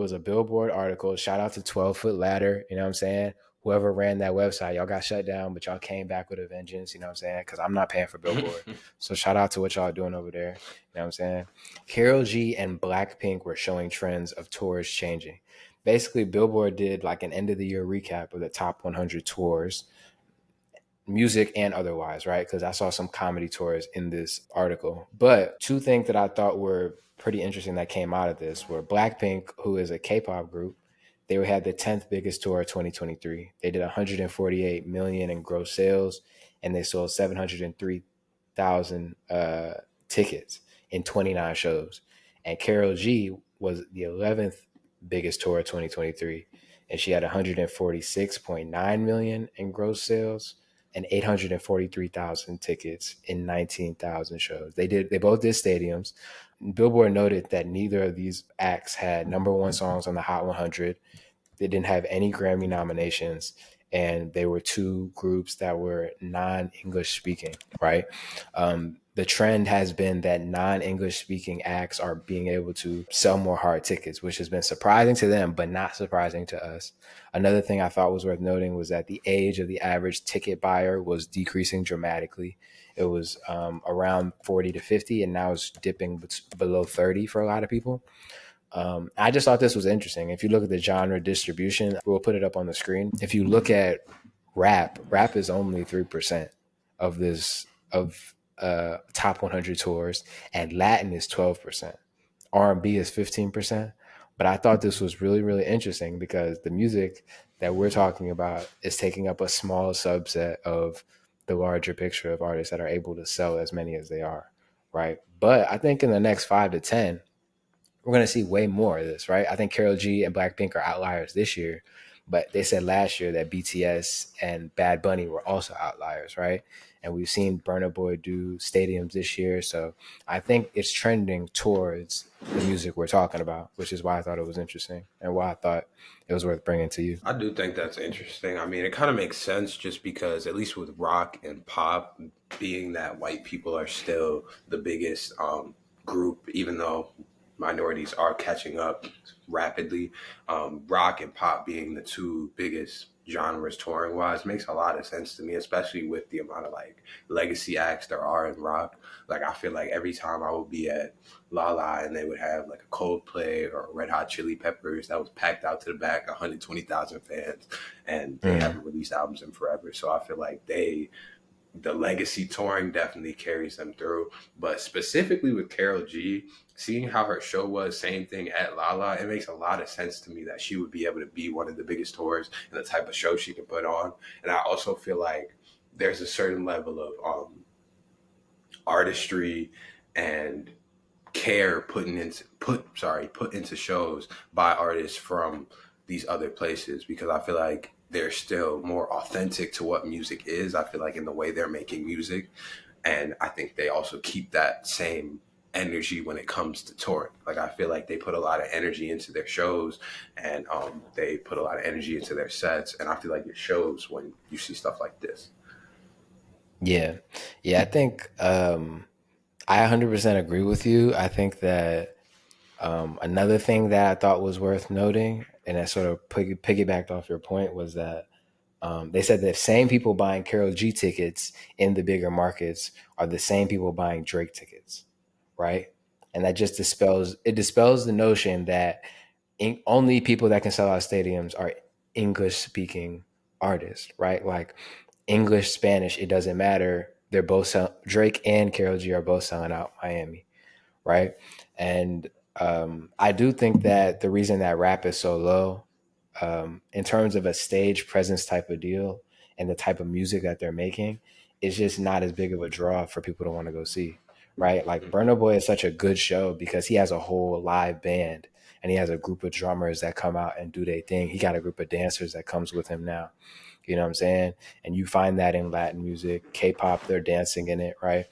was a Billboard article. Shout out to 12 Foot Ladder. You know what I'm saying? Whoever ran that website, y'all got shut down, but y'all came back with a vengeance. You know what I'm saying? Because I'm not paying for Billboard. So shout out to what y'all doing over there. You know what I'm saying? Karol G and Blackpink were showing trends of tours changing. Basically, Billboard did like an end of the year recap of the top 100 tours, music and otherwise, right? Because I saw some comedy tours in this article. But two things that I thought were pretty interesting that came out of this were Blackpink, who is a K-pop group. They had the 10th biggest tour of 2023. They did 148 million in gross sales, and they sold 703,000 tickets in 29 shows. And Karol G was the 11th biggest tour of 2023, and she had 146.9 million in gross sales and 843,000 tickets in 19,000 shows. They both did stadiums. Billboard noted that neither of these acts had number one songs on the Hot 100. They didn't have any Grammy nominations, and they were two groups that were non-English speaking, right? The trend has been that non-English speaking acts are being able to sell more hard tickets, which has been surprising to them, but not surprising to us. Another thing I thought was worth noting was that the age of the average ticket buyer was decreasing dramatically. It was around 40 to 50, and now it's dipping below 30 for a lot of people. I just thought this was interesting. If you look at the genre distribution, we'll put it up on the screen. If you look at rap is only 3% of this of top 100 tours, and Latin is 12%. R&B is 15%. But I thought this was really, really interesting because the music that we're talking about is taking up a small subset of the larger picture of artists that are able to sell as many as they are, right? But I think in the next 5 to 10, we're going to see way more of this, right? I think Karol G and Blackpink are outliers this year, but they said last year that BTS and Bad Bunny were also outliers, right? And we've seen Burna Boy do stadiums this year. So I think it's trending towards the music we're talking about, which is why I thought it was interesting and why I thought it was worth bringing to you. I do think that's interesting. I mean, it kind of makes sense just because, at least with rock and pop, being that white people are still the biggest group, even though minorities are catching up rapidly. Rock and pop being the two biggest genres touring wise makes a lot of sense to me, especially with the amount of like legacy acts there are in rock. Like, I feel like every time I would be at La and they would have like a Coldplay or Red Hot Chili Peppers that was packed out to the back, 120,000 fans, and they Mm. haven't released albums in forever. So I feel like the legacy touring definitely carries them through. But specifically with Karol G, seeing how her show was, same thing at Lala, it makes a lot of sense to me that she would be able to be one of the biggest tours and the type of show she can put on. And I also feel like there's a certain level of artistry and care put into shows by artists from these other places, because I feel like they're still more authentic to what music is. I feel like in the way they're making music, and I think they also keep that same energy when it comes to touring. Like, I feel like they put a lot of energy into their shows, and they put a lot of energy into their sets, and I feel like it shows when you see stuff like this. Yeah. Yeah, I think I 100% agree with you. I think that another thing that I thought was worth noting, and that sort of piggybacked off your point, was that they said the same people buying Karol G tickets in the bigger markets are the same people buying Drake tickets, right? And that just dispels the notion that only people that can sell out stadiums are English speaking artists, right? Like English, Spanish, it doesn't matter. They're both Drake and Karol G are both selling out Miami, right? And I do think that the reason that rap is so low, in terms of a stage presence type of deal and the type of music that they're making, is just not as big of a draw for people to want to go see, right? Like Burna Boy is such a good show because he has a whole live band and he has a group of drummers that come out and do their thing. He got a group of dancers that comes with him now. You know what I'm saying? And you find that in Latin music, K-pop, they're dancing in it, right?